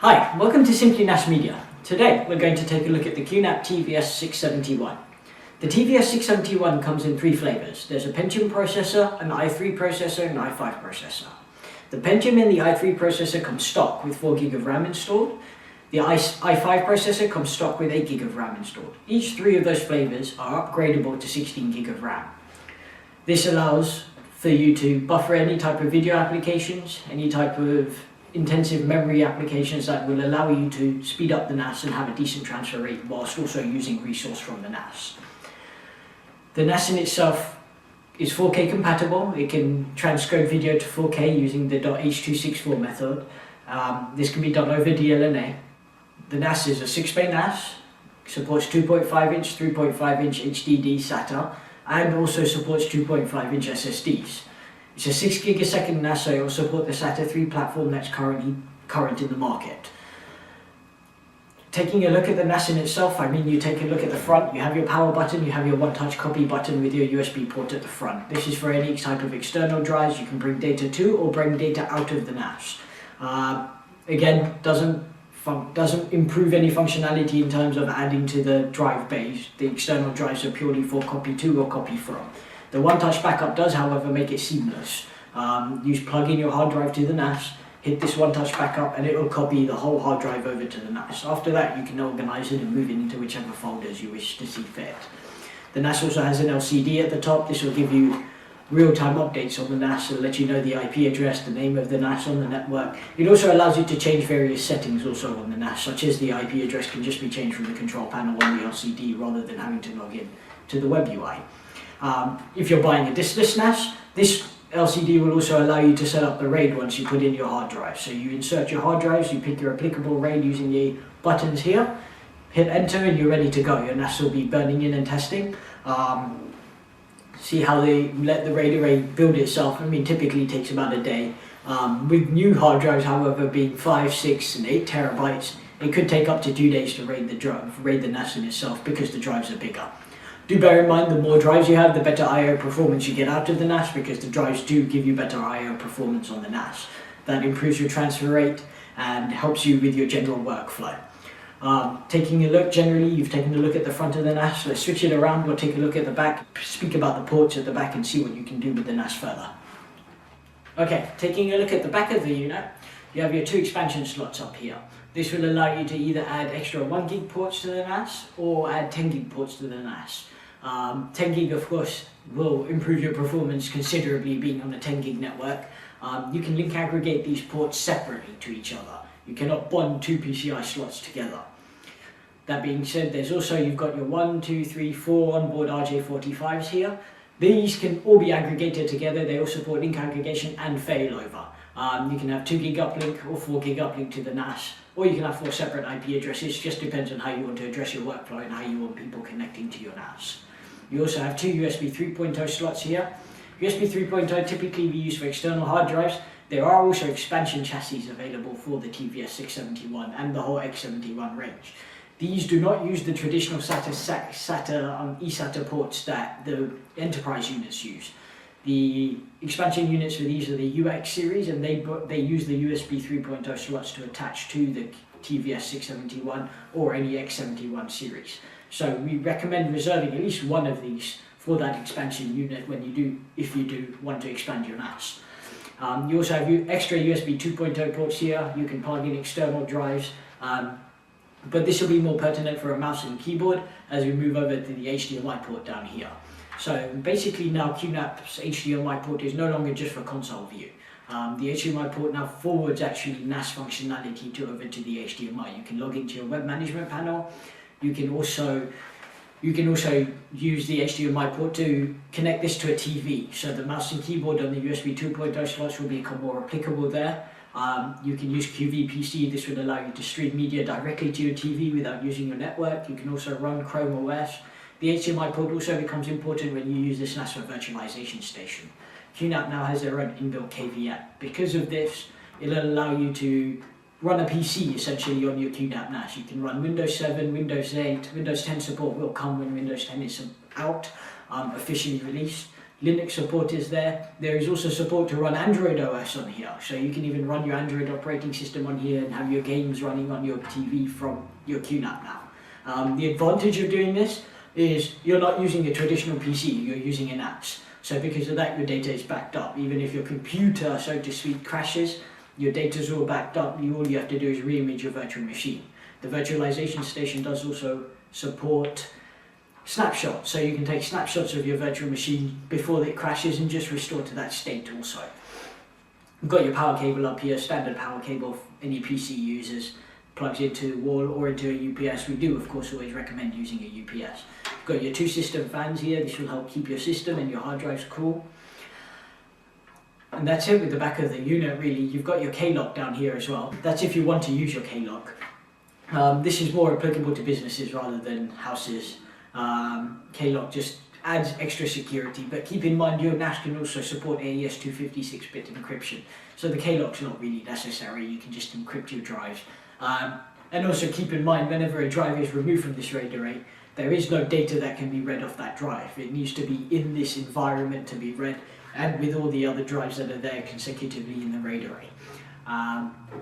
Hi, welcome to SimplyNAS Media. Today we're going to take a look at the QNAP TVS-671. The TVS-671 comes in three flavors. There's a Pentium processor, an i3 processor, and an i5 processor. The Pentium and the i3 processor come stock with 4 GB of RAM installed. The i5 processor comes stock with 8 GB of RAM installed. Each three of those flavors are upgradable to 16 GB of RAM. This allows for you to buffer any type of video applications, any type of intensive memory applications that will allow you to speed up the NAS and have a decent transfer rate whilst also using resource from the NAS. The NAS in itself is 4K compatible. It can transcode video to 4K using the .h.264 method. This can be done over DLNA. The NAS is a 6-bay NAS, supports 2.5-inch, 3.5-inch HDD SATA, and also supports 2.5-inch SSDs. It's a 6 GB a second NAS, so it will support the SATA 3 platform that's current in the market. Taking a look at the NAS in itself, you take a look at the front, you have your power button, you have your one-touch copy button with your USB port at the front. This is for any type of external drives you can bring data to or bring data out of the NAS. Again, doesn't improve any functionality in terms of adding to the drive bays. The external drives are purely for copy to or copy from. The one-touch backup does, however, make it seamless. You plug in your hard drive to the NAS, hit this one-touch backup, and it will copy the whole hard drive over to the NAS. After that, you can organize it and move it into whichever folders you wish to see fit. The NAS also has an LCD at the top. This will give you real-time updates on the NAS and let you know the IP address, the name of the NAS on the network. It also allows you to change various settings also on the NAS, such as the IP address can just be changed from the control panel on the LCD rather than having to log in to the web UI. If you're buying a diskless NAS, this LCD will also allow you to set up the RAID once you put in your hard drive. So you insert your hard drives, you pick your applicable RAID using the buttons here, hit enter, and you're ready to go. Your NAS will be burning in and testing. See how they let the RAID array build itself. Typically it takes about a day. With new hard drives, however, being 5, 6, and 8 terabytes, it could take up to 2 days to raid the NAS in itself because the drives are bigger. Do bear in mind, the more drives you have, the better I/O performance you get out of the NAS, because the drives do give you better I/O performance on the NAS. That improves your transfer rate and helps you with your general workflow. Taking a look, generally you've taken a look at the front of the NAS. Let's switch it around, we'll take a look at the back, speak about the ports at the back and see what you can do with the NAS further. Okay, taking a look at the back of the unit, you have your 2 expansion slots up here. This will allow you to either add extra 1 gig ports to the NAS or add 10 gig ports to the NAS. 10 gig of course will improve your performance considerably being on a 10 gig network. You can link aggregate these ports separately to each other. You cannot bond 2 PCI slots together. That being said, there's also, you've got your 1, 2, 3, 4 onboard RJ45s here. These can all be aggregated together. They all support link aggregation and failover. You can have 2 gig uplink or 4 gig uplink to the NAS, or you can have 4 separate IP addresses. Just depends on how you want to address your workflow and how you want people connecting to your NAS. You also have 2 USB 3.0 slots here. USB 3.0 typically be used for external hard drives. There are also expansion chassis available for the TVS-671 and the whole X71 range. These do not use the traditional eSATA ports that the enterprise units use. The expansion units for these are the UX series, and they use the USB 3.0 slots to attach to the TVS-671 or any X71 series. So we recommend reserving at least one of these for that expansion unit if you do want to expand your NAS. You also have extra USB 2.0 ports here. You can plug in external drives, but this will be more pertinent for a mouse and keyboard as we move over to the HDMI port down here. So basically now QNAP's HDMI port is no longer just for console view. The HDMI port now forwards actually NAS functionality over to the HDMI. You can log into your web management panel. You can also use the HDMI port to connect this to a TV. So the mouse and keyboard on the USB 2.0 slots will become more applicable there. You can use QVPC. This would allow you to stream media directly to your TV without using your network. You can also run Chrome OS. The HDMI port also becomes important when you use this NAS for virtualization station. QNAP now has their own inbuilt KVM. Because of this, it'll allow you to run a PC essentially on your QNAP NAS. You can run Windows 7, Windows 8, Windows 10 support will come when Windows 10 is out, officially released. Linux support is there. There is also support to run Android OS on here, so you can even run your Android operating system on here and have your games running on your TV from your QNAP now. The advantage of doing this is you're not using a traditional PC, you're using a NAS. So because of that, your data is backed up. Even if your computer, so to speak, crashes, your data is all backed up. All you have to do is re-image your virtual machine. The virtualization station does also support snapshots, so you can take snapshots of your virtual machine before it crashes and just restore to that state also. You've got your power cable up here, standard power cable any PC users, plugs into the wall or into a UPS. We do of course always recommend using a UPS. You've got your two system fans here. This will help keep your system and your hard drives cool. And that's it with the back of the unit really. You've got your K-lock down here as well. That's if you want to use your K-lock. This is more applicable to businesses rather than houses. K-lock just adds extra security, but keep in mind your NAS can also support AES 256-bit encryption, so the K-lock's not really necessary. You can just encrypt your drives. And also keep in mind, whenever a drive is removed from this RAID array, there is no data that can be read off that drive. It needs to be in this environment to be read, and with all the other drives that are there consecutively in the RAID array.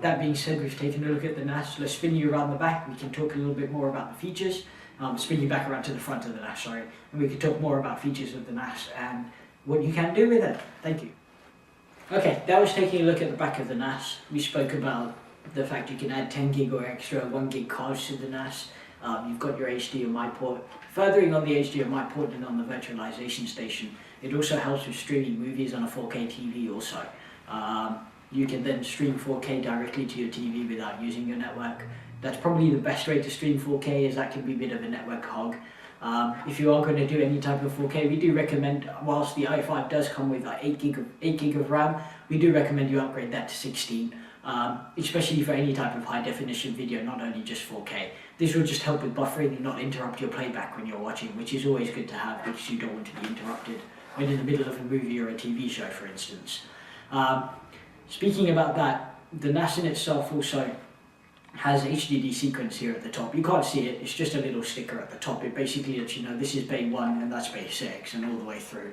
That being said, we've taken a look at the NAS. Let's spin you around the back. We can talk a little bit more about the features. Spin you back around to the front of the NAS, sorry, and we can talk more about features of the NAS and what you can do with it. Thank you. Okay, that was taking a look at the back of the NAS. We spoke about the fact you can add 10 gig or extra 1 gig cards to the NAS. You've got your HDMI port. Furthering on the HDMI port and on the virtualization station, it also helps with streaming movies on a 4K TV also. You can then stream 4K directly to your TV without using your network. That's probably the best way to stream 4K, as that can be a bit of a network hog. If you are going to do any type of 4K, we do recommend, whilst the i5 does come with 8 gig of RAM, we do recommend you upgrade that to 16, especially for any type of high definition video, not only just 4K. This will just help with buffering and not interrupt your playback when you're watching, which is always good to have because you don't want to be interrupted when in the middle of a movie or a TV show, for instance. Speaking about that, the NAS in itself also has HDD sequence here at the top. You can't see it, it's just a little sticker at the top. It basically lets you know this is bay 1 and that's bay 6 and all the way through.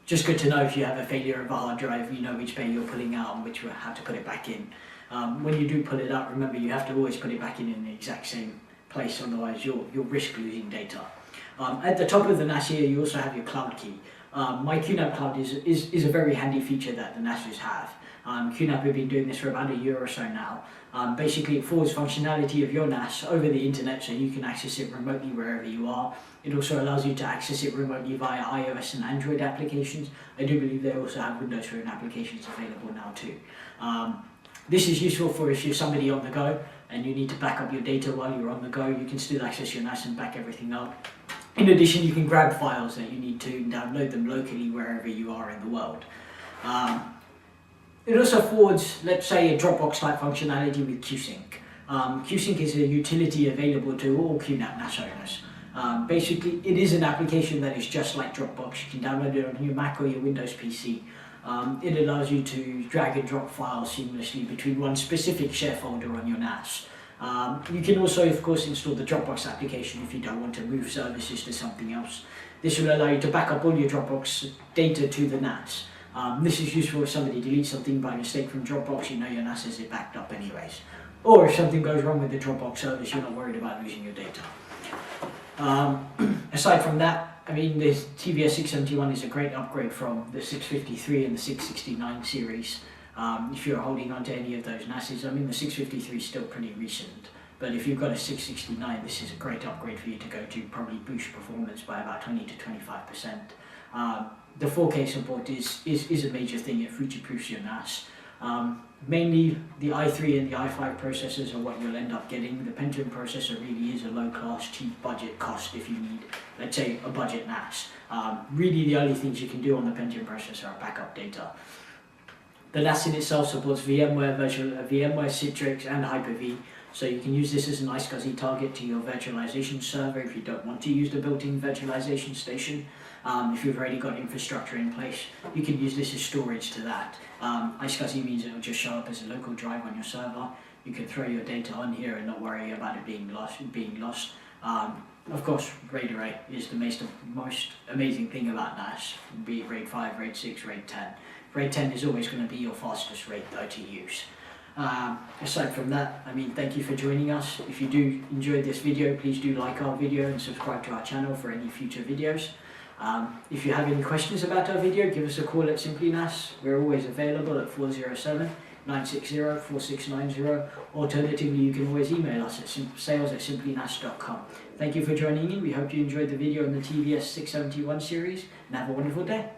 Just good to know if you have a failure of a hard drive, you know which bay you're pulling out and which you have to put it back in. When you do pull it out, remember you have to always put it back in the exact same place, otherwise you'll risk losing data. At the top of the NAS here, you also have your cloud key. My QNAP Cloud is a very handy feature that the NASes have. QNAP have been doing this for about a year or so now. Basically, it forwards functionality of your NAS over the internet so you can access it remotely wherever you are. It also allows you to access it remotely via iOS and Android applications. I do believe they also have Windows Phone applications available now too. This is useful for if you're somebody on the go and you need to back up your data while you're on the go. You can still access your NAS and back everything up. In addition, you can grab files that you need to and download them locally wherever you are in the world. It also forwards, let's say, a Dropbox type functionality with QSync. QSync is a utility available to all QNAP NAS owners. Basically, it is an application that is just like Dropbox. You can download it on your Mac or your Windows PC. It allows you to drag and drop files seamlessly between one specific share folder on your NAS. You can also, of course, install the Dropbox application if you don't want to move services to something else. This will allow you to back up all your Dropbox data to the NAS. This is useful if somebody deletes something by mistake from Dropbox, you know your NAS is backed up anyways. Or if something goes wrong with the Dropbox service, you're not worried about losing your data. Aside from that, I mean, the TVS-671 is a great upgrade from the 653 and the 669 series. If you're holding on to any of those NASes, I mean, the 653 is still pretty recent, but if you've got a 669, this is a great upgrade for you to go to, probably boost performance by about 20 to 25%. The 4K support is a major thing. It future-proofs your NAS. Mainly the i3 and the i5 processors are what you'll end up getting. The Pentium processor really is a low-class, cheap budget cost if you need, let's say, a budget NAS. Really the only things you can do on the Pentium processor are backup data. The NAS in itself supports VMware, VMware Citrix and Hyper-V, so you can use this as an iSCSI target to your virtualization server if you don't want to use the built-in virtualization station. If you've already got infrastructure in place, you can use this as storage to that. iSCSI means it will just show up as a local drive on your server. You can throw your data on here and not worry about it being lost. Of course, RAID array is the most amazing thing about NAS, be it RAID 5, RAID 6, RAID 10. RAID 10 is always going to be your fastest RAID though to use. Aside from that, I mean, thank you for joining us. If you do enjoy this video, please do like our video and subscribe to our channel for any future videos. If you have any questions about our video, give us a call at SimplyNAS. We're always available at 407-960-4690. Alternatively, you can always email us at sales@simplynas.com. Thank you for joining in. We hope you enjoyed the video on the TVS-671 series, and have a wonderful day.